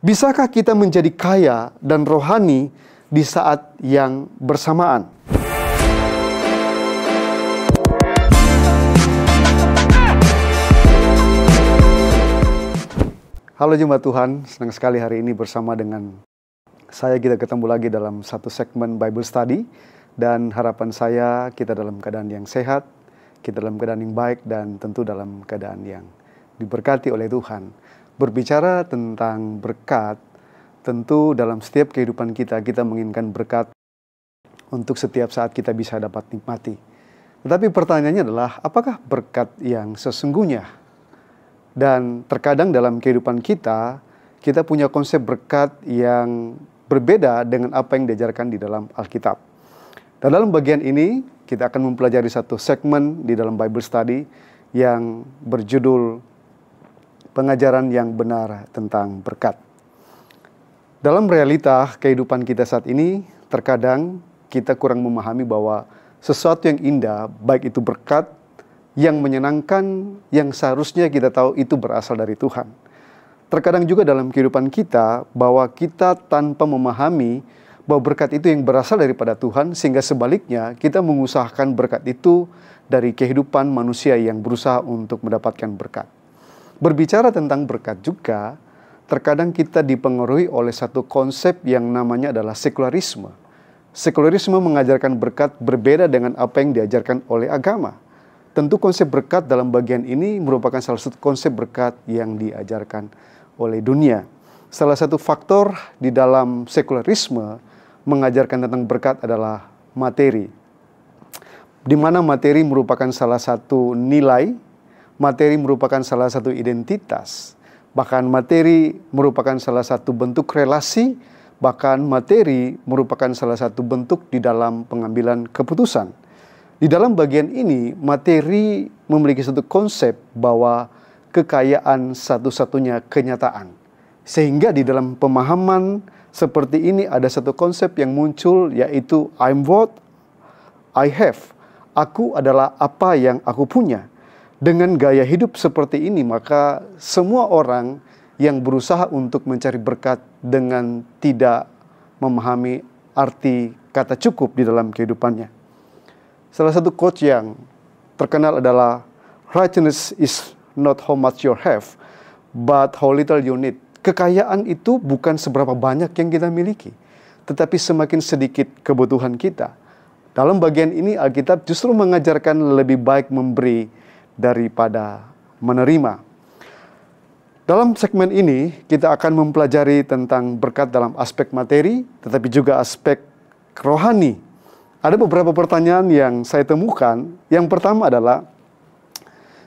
Bisakah kita menjadi kaya dan rohani di saat yang bersamaan? Halo jemaat Tuhan, senang sekali hari ini bersama dengan saya kita ketemu lagi dalam satu segmen Bible Study. Dan harapan saya kita dalam keadaan yang sehat, kita dalam keadaan yang baik, dan tentu dalam keadaan yang diberkati oleh Tuhan. Berbicara tentang berkat, tentu dalam setiap kehidupan kita menginginkan berkat untuk setiap saat kita bisa dapat nikmati. Tetapi pertanyaannya adalah, apakah berkat yang sesungguhnya? Dan terkadang dalam kehidupan kita punya konsep berkat yang berbeda dengan apa yang diajarkan di dalam Alkitab. Dan dalam bagian ini, kita akan mempelajari satu segmen di dalam Bible Study yang berjudul Pengajaran yang Benar tentang Berkat. Dalam realita kehidupan kita saat ini, terkadang kita kurang memahami bahwa sesuatu yang indah, baik itu berkat, yang menyenangkan, yang seharusnya kita tahu itu berasal dari Tuhan. Terkadang juga dalam kehidupan kita, bahwa kita tanpa memahami bahwa berkat itu yang berasal daripada Tuhan, sehingga sebaliknya kita mengusahakan berkat itu dari kehidupan manusia yang berusaha untuk mendapatkan berkat. Berbicara tentang berkat juga, terkadang kita dipengaruhi oleh satu konsep yang namanya adalah sekularisme. Sekularisme mengajarkan berkat berbeda dengan apa yang diajarkan oleh agama. Tentu konsep berkat dalam bagian ini merupakan salah satu konsep berkat yang diajarkan oleh dunia. Salah satu faktor di dalam sekularisme mengajarkan tentang berkat adalah materi. Di mana materi merupakan salah satu nilai, materi merupakan salah satu identitas, bahkan materi merupakan salah satu bentuk relasi, bahkan materi merupakan salah satu bentuk di dalam pengambilan keputusan. Di dalam bagian ini, materi memiliki satu konsep bahwa kekayaan satu-satunya kenyataan. Sehingga di dalam pemahaman seperti ini ada satu konsep yang muncul, yaitu I'm what I have. Aku adalah apa yang aku punya. Dengan gaya hidup seperti ini, maka semua orang yang berusaha untuk mencari berkat dengan tidak memahami arti kata cukup di dalam kehidupannya. Salah satu quote yang terkenal adalah, righteousness is not how much you have, but how little you need. Kekayaan itu bukan seberapa banyak yang kita miliki, tetapi semakin sedikit kebutuhan kita. Dalam bagian ini Alkitab justru mengajarkan lebih baik memberi daripada menerima. Dalam segmen ini kita akan mempelajari tentang berkat dalam aspek materi, tetapi juga aspek rohani. Ada beberapa pertanyaan yang saya temukan. Yang pertama adalah,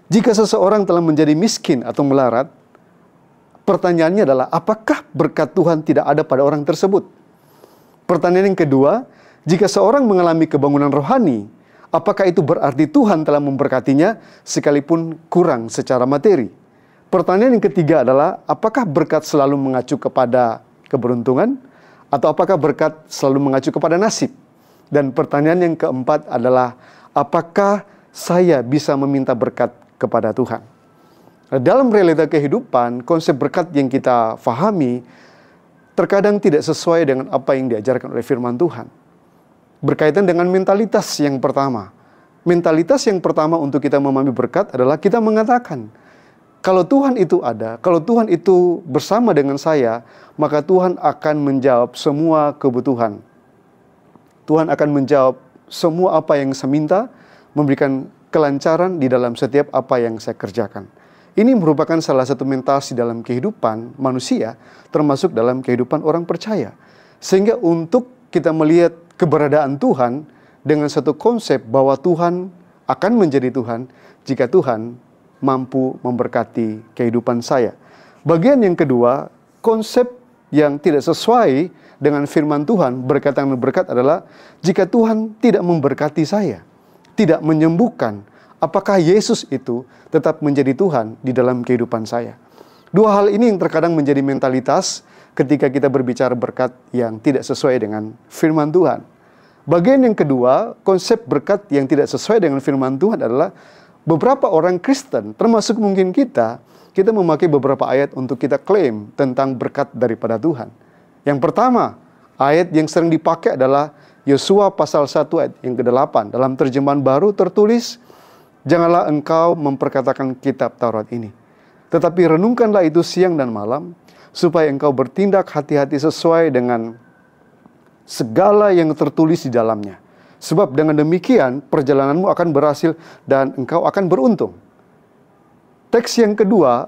jika seseorang telah menjadi miskin atau melarat, pertanyaannya adalah, apakah berkat Tuhan tidak ada pada orang tersebut? Pertanyaan yang kedua, jika seorang mengalami kebangunan rohani, apakah itu berarti Tuhan telah memberkatinya sekalipun kurang secara materi? Pertanyaan yang ketiga adalah, apakah berkat selalu mengacu kepada keberuntungan? Atau apakah berkat selalu mengacu kepada nasib? Dan pertanyaan yang keempat adalah, apakah saya bisa meminta berkat kepada Tuhan? Dalam realita kehidupan, konsep berkat yang kita fahami terkadang tidak sesuai dengan apa yang diajarkan oleh firman Tuhan. Berkaitan dengan mentalitas yang pertama. Mentalitas yang pertama untuk kita memahami berkat adalah kita mengatakan, kalau Tuhan itu ada, kalau Tuhan itu bersama dengan saya, maka Tuhan akan menjawab semua kebutuhan. Tuhan akan menjawab semua apa yang saya minta, memberikan kelancaran di dalam setiap apa yang saya kerjakan. Ini merupakan salah satu mentalitas di dalam kehidupan manusia, termasuk dalam kehidupan orang percaya. Sehingga untuk kita melihat keberadaan Tuhan dengan satu konsep bahwa Tuhan akan menjadi Tuhan jika Tuhan mampu memberkati kehidupan saya. Bagian yang kedua, konsep yang tidak sesuai dengan firman Tuhan berkaitan dengan berkat adalah, jika Tuhan tidak memberkati saya, tidak menyembuhkan, apakah Yesus itu tetap menjadi Tuhan di dalam kehidupan saya? Dua hal ini yang terkadang menjadi mentalitas ketika kita berbicara berkat yang tidak sesuai dengan firman Tuhan. Bagian yang kedua, konsep berkat yang tidak sesuai dengan firman Tuhan adalah beberapa orang Kristen, termasuk mungkin kita memakai beberapa ayat untuk kita klaim tentang berkat daripada Tuhan. Yang pertama, ayat yang sering dipakai adalah Yosua pasal 1 ayat yang ke-8. Dalam terjemahan baru tertulis, janganlah engkau memperkatakan kitab Taurat ini, tetapi renungkanlah itu siang dan malam, supaya engkau bertindak hati-hati sesuai dengan segala yang tertulis di dalamnya. Sebab dengan demikian perjalananmu akan berhasil dan engkau akan beruntung. Teks yang kedua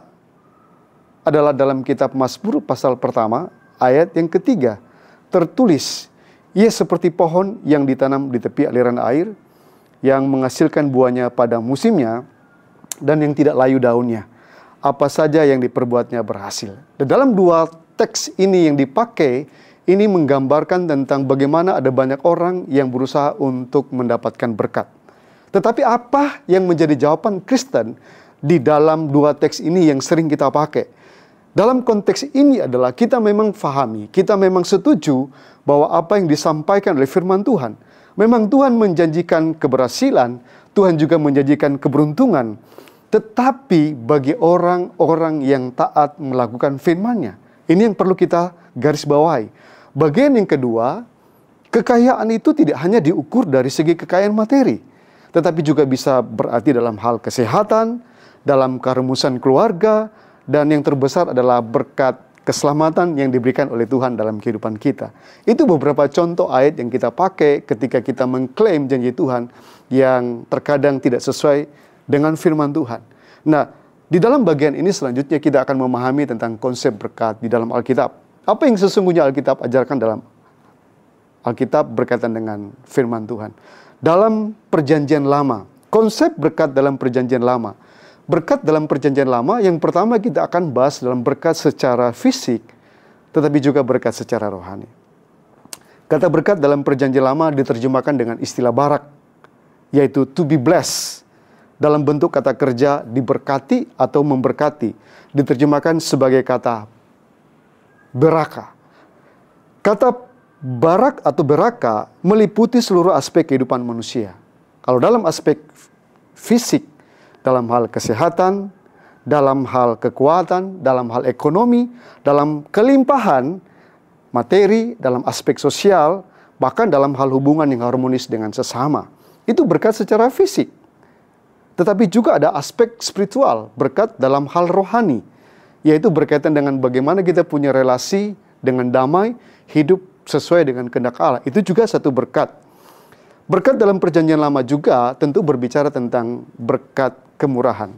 adalah dalam kitab Mazmur pasal pertama ayat yang ketiga. Tertulis, ia seperti pohon yang ditanam di tepi aliran air, yang menghasilkan buahnya pada musimnya, dan yang tidak layu daunnya. Apa saja yang diperbuatnya berhasil. Dan dalam dua teks ini yang dipakai, ini menggambarkan tentang bagaimana ada banyak orang yang berusaha untuk mendapatkan berkat. Tetapi apa yang menjadi jawaban Kristen di dalam dua teks ini yang sering kita pakai? Dalam konteks ini adalah kita memang fahami, kita memang setuju bahwa apa yang disampaikan oleh firman Tuhan, memang Tuhan menjanjikan keberhasilan, Tuhan juga menjanjikan keberuntungan. Tetapi bagi orang-orang yang taat melakukan firman-Nya, ini yang perlu kita garis bawahi. Bagian yang kedua, kekayaan itu tidak hanya diukur dari segi kekayaan materi, tetapi juga bisa berarti dalam hal kesehatan, dalam kerumusan keluarga, dan yang terbesar adalah berkat keselamatan yang diberikan oleh Tuhan dalam kehidupan kita. Itu beberapa contoh ayat yang kita pakai ketika kita mengklaim janji Tuhan yang terkadang tidak sesuai dengan firman Tuhan. Nah, di dalam bagian ini selanjutnya kita akan memahami tentang konsep berkat di dalam Alkitab. Apa yang sesungguhnya Alkitab ajarkan dalam Alkitab berkaitan dengan firman Tuhan. Dalam perjanjian lama, konsep berkat dalam perjanjian lama. Berkat dalam perjanjian lama yang pertama kita akan bahas dalam berkat secara fisik, tetapi juga berkat secara rohani. Kata berkat dalam perjanjian lama diterjemahkan dengan istilah barak, yaitu to be blessed. Dalam bentuk kata kerja diberkati atau memberkati, diterjemahkan sebagai kata beraka. Kata barak atau beraka meliputi seluruh aspek kehidupan manusia. Kalau dalam aspek fisik, dalam hal kesehatan, dalam hal kekuatan, dalam hal ekonomi, dalam kelimpahan materi, dalam aspek sosial, bahkan dalam hal hubungan yang harmonis dengan sesama. Itu berkat secara fisik. Tetapi juga ada aspek spiritual, berkat dalam hal rohani, yaitu berkaitan dengan bagaimana kita punya relasi dengan damai, hidup sesuai dengan kehendak Allah. Itu juga satu berkat. Berkat dalam perjanjian lama juga tentu berbicara tentang berkat kemurahan.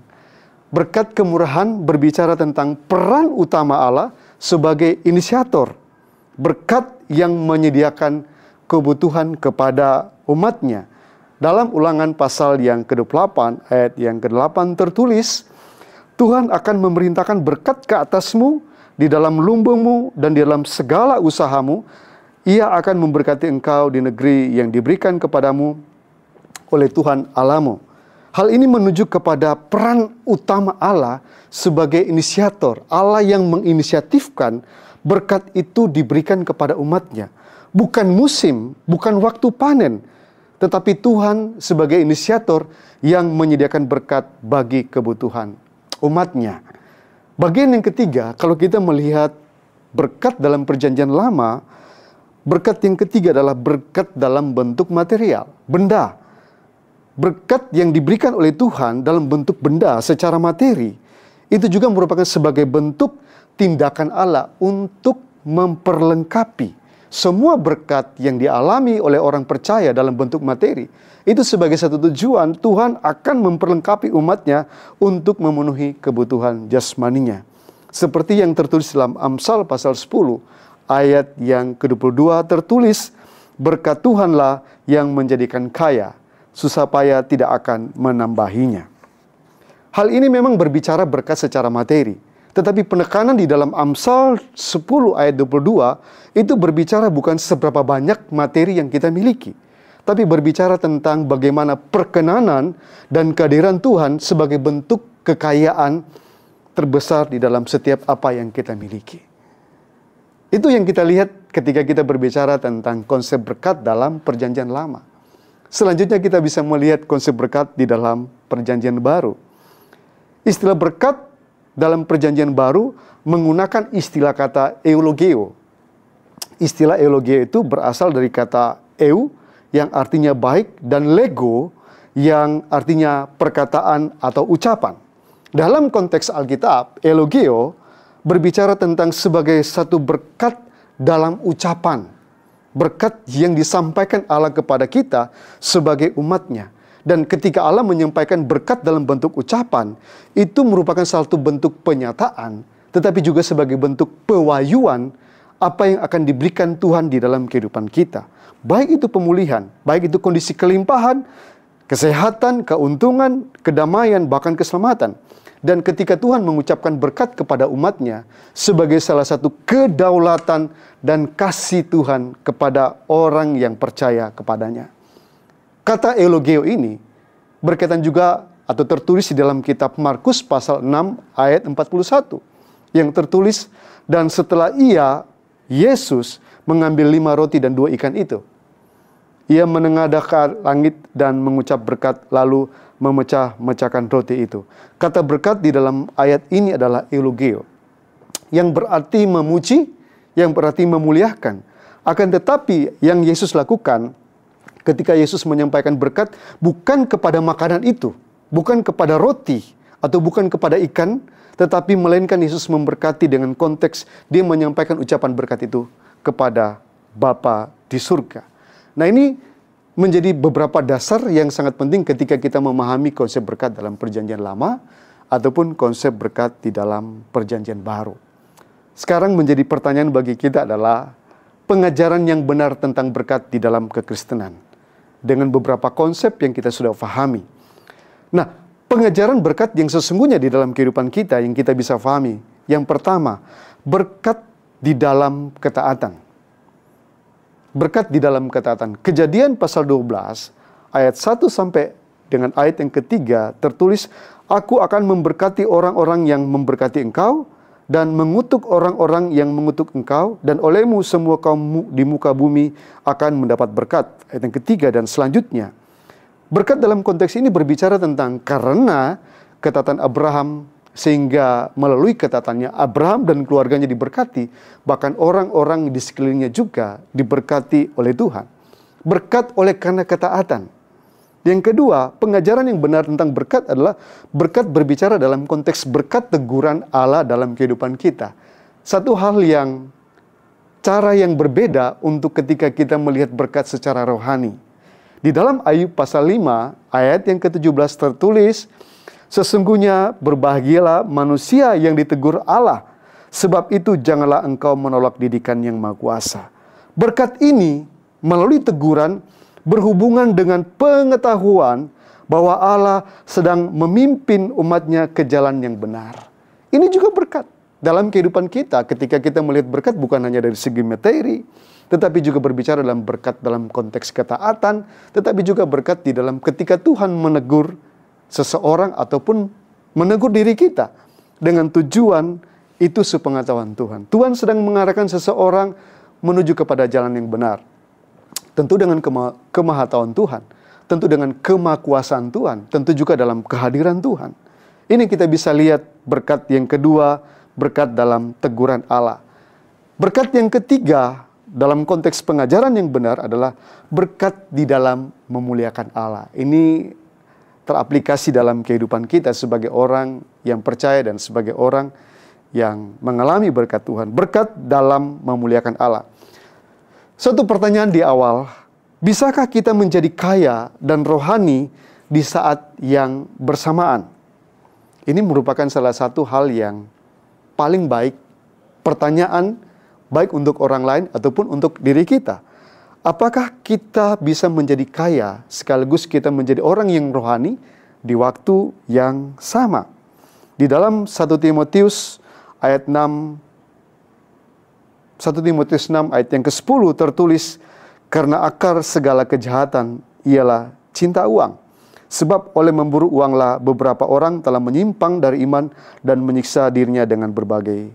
Berkat kemurahan berbicara tentang peran utama Allah sebagai inisiator. Berkat yang menyediakan kebutuhan kepada umatnya. Dalam Ulangan pasal yang ke-28 ayat yang ke-8 tertulis, Tuhan akan memerintahkan berkat ke atasmu, di dalam lumbungmu dan di dalam segala usahamu. Ia akan memberkati engkau di negeri yang diberikan kepadamu oleh Tuhan Allahmu. Hal ini menunjuk kepada peran utama Allah sebagai inisiator. Allah yang menginisiatifkan berkat itu diberikan kepada umatnya. Bukan musim, bukan waktu panen, tetapi Tuhan sebagai inisiator yang menyediakan berkat bagi kebutuhan umatnya. Bagian yang ketiga, kalau kita melihat berkat dalam perjanjian lama, berkat yang ketiga adalah berkat dalam bentuk material, benda. Berkat yang diberikan oleh Tuhan dalam bentuk benda secara materi, itu juga merupakan sebagai bentuk tindakan Allah untuk memperlengkapi semua berkat yang dialami oleh orang percaya dalam bentuk materi. Itu sebagai satu tujuan, Tuhan akan memperlengkapi umatnya untuk memenuhi kebutuhan jasmaninya. Seperti yang tertulis dalam Amsal pasal 10, ayat yang ke-22 tertulis, berkat Tuhanlah yang menjadikan kaya, susah payah tidak akan menambahinya. Hal ini memang berbicara berkat secara materi. Tetapi penekanan di dalam Amsal 10 ayat 22 itu berbicara bukan seberapa banyak materi yang kita miliki, tapi berbicara tentang bagaimana perkenanan dan kehadiran Tuhan sebagai bentuk kekayaan terbesar di dalam setiap apa yang kita miliki. Itu yang kita lihat ketika kita berbicara tentang konsep berkat dalam perjanjian lama. Selanjutnya kita bisa melihat konsep berkat di dalam Perjanjian Baru. Istilah berkat dalam Perjanjian Baru menggunakan istilah kata eulogio. Istilah eulogio itu berasal dari kata eu yang artinya baik dan lego yang artinya perkataan atau ucapan. Dalam konteks Alkitab, eulogio berbicara tentang sebagai satu berkat dalam ucapan. Berkat yang disampaikan Allah kepada kita sebagai umatnya. Dan ketika Allah menyampaikan berkat dalam bentuk ucapan, itu merupakan satu bentuk penyataan, tetapi juga sebagai bentuk pewahyuan apa yang akan diberikan Tuhan di dalam kehidupan kita. Baik itu pemulihan, baik itu kondisi kelimpahan, kesehatan, keuntungan, kedamaian, bahkan keselamatan. Dan ketika Tuhan mengucapkan berkat kepada umatnya sebagai salah satu kedaulatan dan kasih Tuhan kepada orang yang percaya kepadanya. Kata eulogio ini berkaitan juga atau tertulis di dalam kitab Markus pasal 6 ayat 41. Yang tertulis, dan setelah Yesus mengambil 5 roti dan 2 ikan itu, Ia menengadahkan langit dan mengucap berkat, lalu memecah-mecahkan roti itu. Kata berkat di dalam ayat ini adalah eulogio, yang berarti memuji, yang berarti memuliakan. Akan tetapi yang Yesus lakukan ketika Yesus menyampaikan berkat bukan kepada makanan itu, bukan kepada roti, atau bukan kepada ikan, tetapi melainkan Yesus memberkati dengan konteks dia menyampaikan ucapan berkat itu kepada Bapa di surga. Nah, ini menjadi beberapa dasar yang sangat penting ketika kita memahami konsep berkat dalam Perjanjian Lama ataupun konsep berkat di dalam Perjanjian Baru. Sekarang menjadi pertanyaan bagi kita adalah pengajaran yang benar tentang berkat di dalam kekristenan dengan beberapa konsep yang kita sudah pahami. Nah, pengajaran berkat yang sesungguhnya di dalam kehidupan kita yang kita bisa pahami. Yang pertama, berkat di dalam ketaatan. Berkat di dalam ketaatan. Kejadian pasal 12 ayat 1 sampai dengan ayat yang ketiga tertulis, Aku akan memberkati orang-orang yang memberkati engkau dan mengutuk orang-orang yang mengutuk engkau, dan olehmu semua kaum di muka bumi akan mendapat berkat. Ayat yang ketiga dan selanjutnya. Berkat dalam konteks ini berbicara tentang karena ketaatan Abraham, sehingga melalui ketaatannya Abraham dan keluarganya diberkati, bahkan orang-orang di sekelilingnya juga diberkati oleh Tuhan. Berkat oleh karena ketaatan. Yang kedua, pengajaran yang benar tentang berkat adalah berkat berbicara dalam konteks berkat teguran Allah dalam kehidupan kita. Satu hal yang cara yang berbeda untuk ketika kita melihat berkat secara rohani. Di dalam Ayub pasal 5 ayat yang ke-17 tertulis, Sesungguhnya berbahagialah manusia yang ditegur Allah, sebab itu janganlah engkau menolak didikan yang Maha Kuasa. Berkat ini melalui teguran berhubungan dengan pengetahuan bahwa Allah sedang memimpin umatnya ke jalan yang benar. Ini juga berkat dalam kehidupan kita ketika kita melihat berkat bukan hanya dari segi materi, tetapi juga berbicara dalam berkat dalam konteks ketaatan, tetapi juga berkat di dalam ketika Tuhan menegur seseorang ataupun menegur diri kita dengan tujuan itu sepengetahuan Tuhan. Tuhan sedang mengarahkan seseorang menuju kepada jalan yang benar. Tentu dengan kemahatauan Tuhan, tentu dengan kemahakuasaan Tuhan, tentu juga dalam kehadiran Tuhan. Ini kita bisa lihat berkat yang kedua, berkat dalam teguran Allah. Berkat yang ketiga dalam konteks pengajaran yang benar adalah berkat di dalam memuliakan Allah. Ini teraplikasi dalam kehidupan kita sebagai orang yang percaya dan sebagai orang yang mengalami berkat Tuhan. Berkat dalam memuliakan Allah. Satu pertanyaan di awal, bisakah kita menjadi kaya dan rohani di saat yang bersamaan? Ini merupakan salah satu hal yang paling baik, pertanyaan baik untuk orang lain ataupun untuk diri kita. Apakah kita bisa menjadi kaya sekaligus kita menjadi orang yang rohani di waktu yang sama? Di dalam 1 Timotius ayat 6, 1 Timotius 6 ayat yang ke-10 tertulis, karena akar segala kejahatan ialah cinta uang. Sebab oleh memburu uanglah beberapa orang telah menyimpang dari iman dan menyiksa dirinya dengan berbagai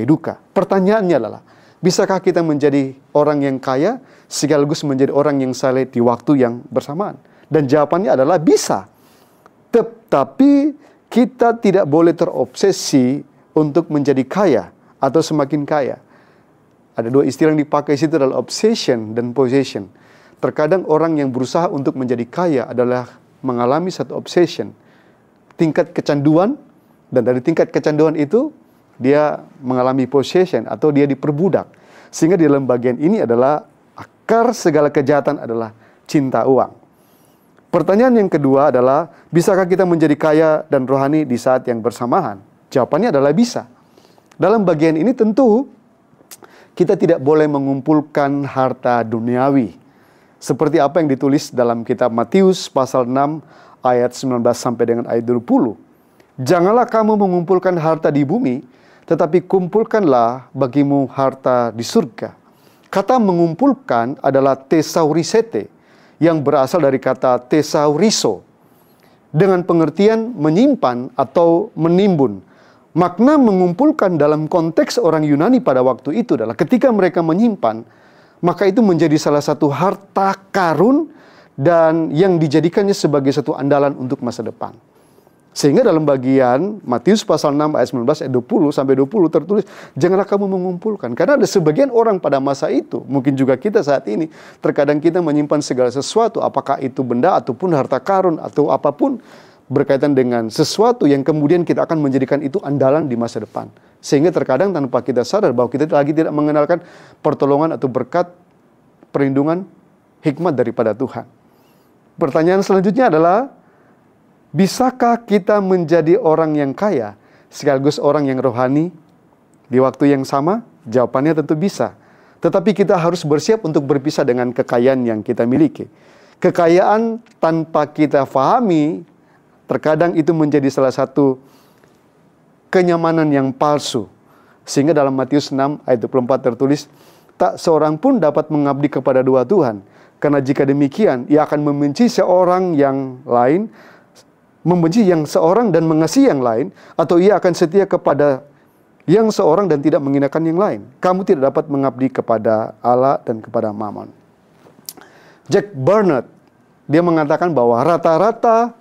duka. Pertanyaannya adalah, Bisakah kita menjadi orang yang kaya sekaligus menjadi orang yang saleh di waktu yang bersamaan? Dan jawabannya adalah bisa. Tetapi kita tidak boleh terobsesi untuk menjadi kaya atau semakin kaya. Ada dua istilah yang dipakai di situ adalah obsession dan possession. Terkadang orang yang berusaha untuk menjadi kaya adalah mengalami satu obsession, tingkat kecanduan, dan dari tingkat kecanduan itu dia mengalami possession atau dia diperbudak. Sehingga di dalam bagian ini adalah akar segala kejahatan adalah cinta uang. Pertanyaan yang kedua adalah, bisakah kita menjadi kaya dan rohani di saat yang bersamaan? Jawabannya adalah bisa. Dalam bagian ini tentu kita tidak boleh mengumpulkan harta duniawi. Seperti apa yang ditulis dalam kitab Matius pasal 6 ayat 19 sampai dengan ayat 20. Janganlah kamu mengumpulkan harta di bumi, tetapi kumpulkanlah bagimu harta di surga. Kata mengumpulkan adalah thesaurisete, yang berasal dari kata thesauriso, dengan pengertian menyimpan atau menimbun. Makna mengumpulkan dalam konteks orang Yunani pada waktu itu adalah ketika mereka menyimpan, maka itu menjadi salah satu harta karun dan yang dijadikannya sebagai satu andalan untuk masa depan. Sehingga dalam bagian Matius pasal 6 ayat 19 ayat 20 sampai 20 tertulis, janganlah kamu mengumpulkan. Karena ada sebagian orang pada masa itu, mungkin juga kita saat ini, terkadang kita menyimpan segala sesuatu, apakah itu benda ataupun harta karun atau apapun, berkaitan dengan sesuatu yang kemudian kita akan menjadikan itu andalan di masa depan. Sehingga terkadang tanpa kita sadar bahwa kita lagi tidak mengenalkan pertolongan atau berkat, perlindungan, hikmat daripada Tuhan. Pertanyaan selanjutnya adalah, bisakah kita menjadi orang yang kaya sekaligus orang yang rohani di waktu yang sama? Jawabannya tentu bisa. Tetapi kita harus bersiap untuk berpisah dengan kekayaan yang kita miliki. Kekayaan tanpa kita fahami, terkadang itu menjadi salah satu kenyamanan yang palsu. Sehingga dalam Matius 6 ayat 24 tertulis, tak seorang pun dapat mengabdi kepada dua Tuhan. Karena jika demikian, ia akan membenci seorang yang lain, membenci yang seorang dan mengasihi yang lain, atau ia akan setia kepada yang seorang dan tidak menghinakan yang lain. Kamu tidak dapat mengabdi kepada Allah dan kepada Mammon. Jack Bernard, dia mengatakan bahwa rata-rata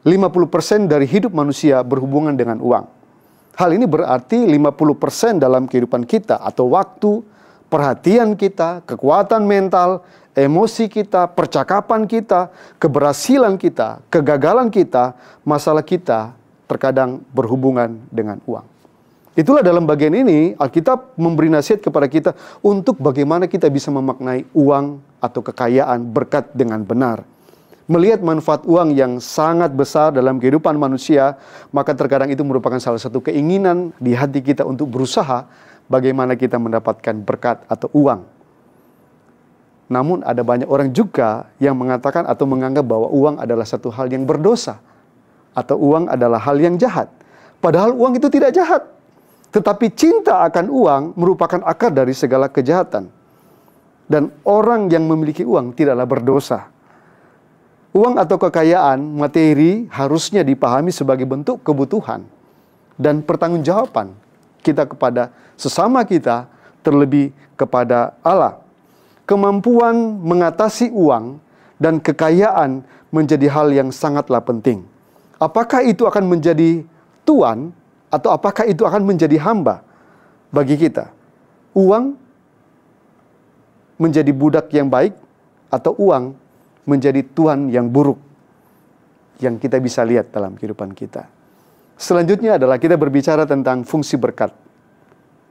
50% dari hidup manusia berhubungan dengan uang. Hal ini berarti 50% dalam kehidupan kita atau waktu, perhatian kita, kekuatan mental, emosi kita, percakapan kita, keberhasilan kita, kegagalan kita, masalah kita terkadang berhubungan dengan uang. Itulah dalam bagian ini Alkitab memberi nasihat kepada kita untuk bagaimana kita bisa memaknai uang atau kekayaan berkat dengan benar. Melihat manfaat uang yang sangat besar dalam kehidupan manusia, maka terkadang itu merupakan salah satu keinginan di hati kita untuk berusaha bagaimana kita mendapatkan berkat atau uang. Namun ada banyak orang juga yang mengatakan atau menganggap bahwa uang adalah satu hal yang berdosa. Atau uang adalah hal yang jahat. Padahal uang itu tidak jahat. Tetapi cinta akan uang merupakan akar dari segala kejahatan. Dan orang yang memiliki uang tidaklah berdosa. Uang atau kekayaan materi harusnya dipahami sebagai bentuk kebutuhan dan pertanggungjawaban kita kepada sesama kita, terlebih kepada Allah. Kemampuan mengatasi uang dan kekayaan menjadi hal yang sangatlah penting. Apakah itu akan menjadi tuan atau apakah itu akan menjadi hamba bagi kita? Uang menjadi budak yang baik atau uang menjadi tuan yang buruk yang kita bisa lihat dalam kehidupan kita. Selanjutnya adalah kita berbicara tentang fungsi berkat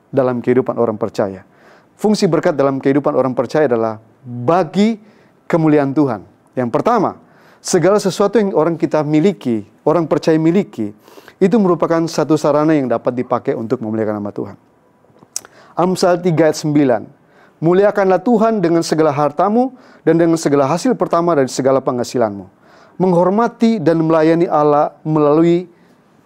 dalam kehidupan orang percaya. Fungsi berkat dalam kehidupan orang percaya adalah bagi kemuliaan Tuhan. Yang pertama, segala sesuatu yang orang kita miliki, orang percaya miliki, itu merupakan satu sarana yang dapat dipakai untuk memuliakan nama Tuhan. Amsal 3 ayat 9. Muliakanlah Tuhan dengan segala hartamu dan dengan segala hasil pertama dari segala penghasilanmu. Menghormati dan melayani Allah melalui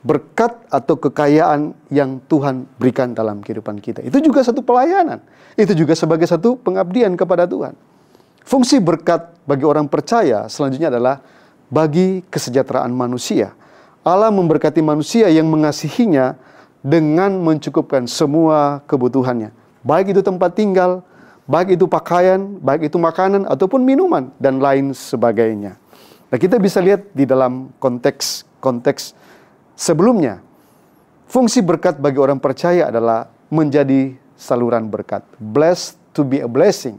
berkat atau kekayaan yang Tuhan berikan dalam kehidupan kita. Itu juga satu pelayanan. Itu juga sebagai satu pengabdian kepada Tuhan. Fungsi berkat bagi orang percaya selanjutnya adalah bagi kesejahteraan manusia. Allah memberkati manusia yang mengasihinya dengan mencukupkan semua kebutuhannya. Baik itu tempat tinggal, baik itu pakaian, baik itu makanan, ataupun minuman, dan lain sebagainya. Nah, kita bisa lihat di dalam konteks sebelumnya. Fungsi berkat bagi orang percaya adalah menjadi saluran berkat. Blessed to be a blessing.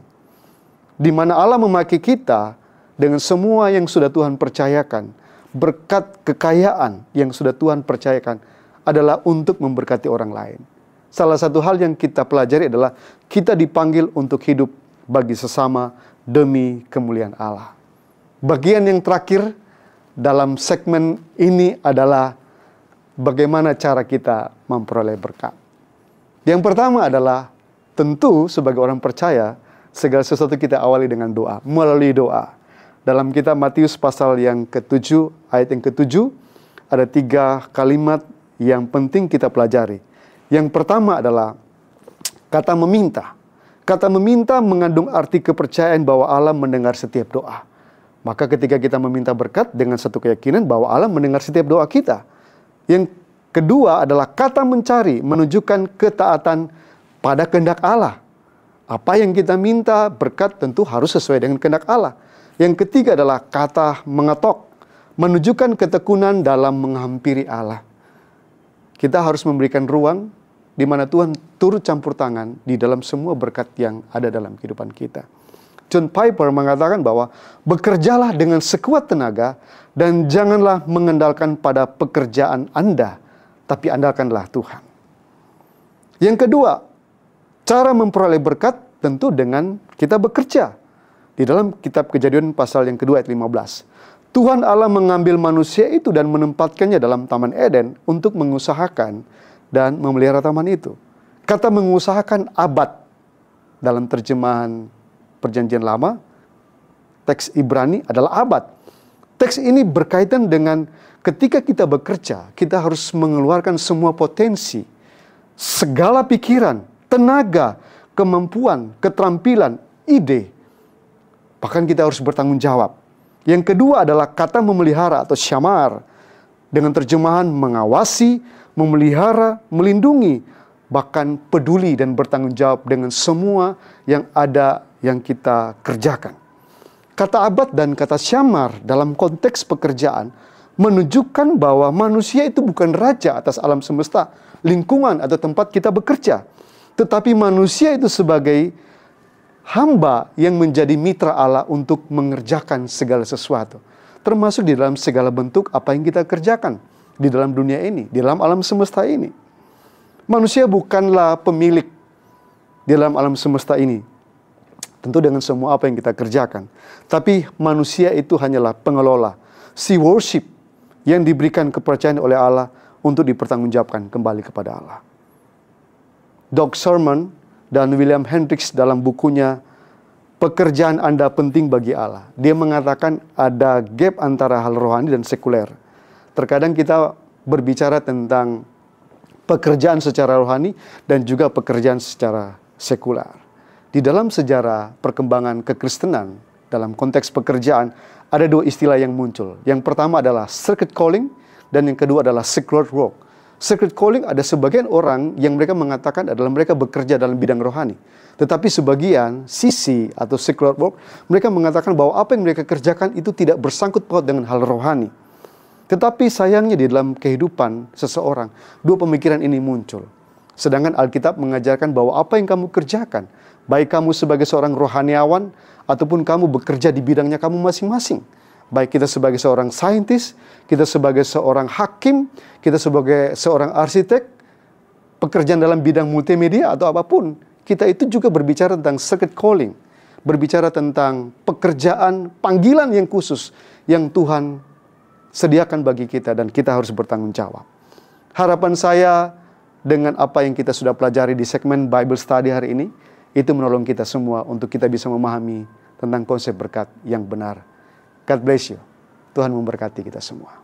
Di mana Allah memakai kita dengan semua yang sudah Tuhan percayakan. Berkat kekayaan yang sudah Tuhan percayakan adalah untuk memberkati orang lain. Salah satu hal yang kita pelajari adalah kita dipanggil untuk hidup bagi sesama demi kemuliaan Allah. Bagian yang terakhir dalam segmen ini adalah bagaimana cara kita memperoleh berkat. Yang pertama adalah tentu sebagai orang percaya, segala sesuatu kita awali dengan doa, melalui doa. Dalam kitab Matius pasal yang ke-7, ayat yang ke-7, ada 3 kalimat yang penting kita pelajari. Yang pertama adalah kata meminta. Kata meminta mengandung arti kepercayaan bahwa Allah mendengar setiap doa. Maka ketika kita meminta berkat dengan satu keyakinan bahwa Allah mendengar setiap doa kita. Yang kedua adalah kata mencari, menunjukkan ketaatan pada kehendak Allah. Apa yang kita minta berkat tentu harus sesuai dengan kehendak Allah. Yang ketiga adalah kata mengetok, menunjukkan ketekunan dalam menghampiri Allah. Kita harus memberikan ruang di mana Tuhan turut campur tangan di dalam semua berkat yang ada dalam kehidupan kita. John Piper mengatakan bahwa bekerjalah dengan sekuat tenaga dan janganlah mengandalkan pada pekerjaan Anda, tapi andalkanlah Tuhan. Yang kedua, cara memperoleh berkat tentu dengan kita bekerja. Di dalam kitab Kejadian pasal yang kedua ayat 15. Tuhan Allah mengambil manusia itu dan menempatkannya dalam Taman Eden untuk mengusahakan dan memelihara taman itu. Kata mengusahakan abad dalam terjemahan Perjanjian Lama, teks Ibrani adalah abad. Teks ini berkaitan dengan ketika kita bekerja, kita harus mengeluarkan semua potensi, segala pikiran, tenaga, kemampuan, keterampilan, ide. Bahkan kita harus bertanggung jawab. Yang kedua adalah kata memelihara atau syamar. Dengan terjemahan mengawasi, memelihara, melindungi, bahkan peduli dan bertanggung jawab dengan semua yang ada yang kita kerjakan. Kata abad dan kata syamar dalam konteks pekerjaan menunjukkan bahwa manusia itu bukan raja atas alam semesta, lingkungan atau tempat kita bekerja. Tetapi manusia itu sebagai hamba yang menjadi mitra Allah untuk mengerjakan segala sesuatu. Termasuk di dalam segala bentuk apa yang kita kerjakan di dalam dunia ini, di dalam alam semesta ini. Manusia bukanlah pemilik di dalam alam semesta ini. Tentu dengan semua apa yang kita kerjakan. Tapi manusia itu hanyalah pengelola. Stewardship yang diberikan kepercayaan oleh Allah untuk dipertanggungjawabkan kembali kepada Allah. Doug Sermon dan William Hendricks dalam bukunya Pekerjaan Anda Penting Bagi Allah. Dia mengatakan ada gap antara hal rohani dan sekuler. Terkadang kita berbicara tentang pekerjaan secara rohani dan juga pekerjaan secara sekuler. Di dalam sejarah perkembangan kekristenan, dalam konteks pekerjaan, ada dua istilah yang muncul. Yang pertama adalah sacred calling, dan yang kedua adalah secular work. Sacred calling ada sebagian orang yang mereka mengatakan adalah mereka bekerja dalam bidang rohani. Tetapi sebagian sisi atau secular work, mereka mengatakan bahwa apa yang mereka kerjakan itu tidak bersangkut paut dengan hal rohani. Tetapi sayangnya di dalam kehidupan seseorang, dua pemikiran ini muncul. Sedangkan Alkitab mengajarkan bahwa apa yang kamu kerjakan, baik kamu sebagai seorang rohaniawan, ataupun kamu bekerja di bidangnya kamu masing-masing. Baik kita sebagai seorang saintis, kita sebagai seorang hakim, kita sebagai seorang arsitek, pekerjaan dalam bidang multimedia atau apapun. Kita itu juga berbicara tentang sacred calling. Berbicara tentang pekerjaan, panggilan yang khusus yang Tuhan sediakan bagi kita dan kita harus bertanggung jawab. Harapan saya dengan apa yang kita sudah pelajari di segmen Bible Study hari ini, itu menolong kita semua untuk kita bisa memahami tentang konsep berkat yang benar. God bless you. Tuhan memberkati kita semua.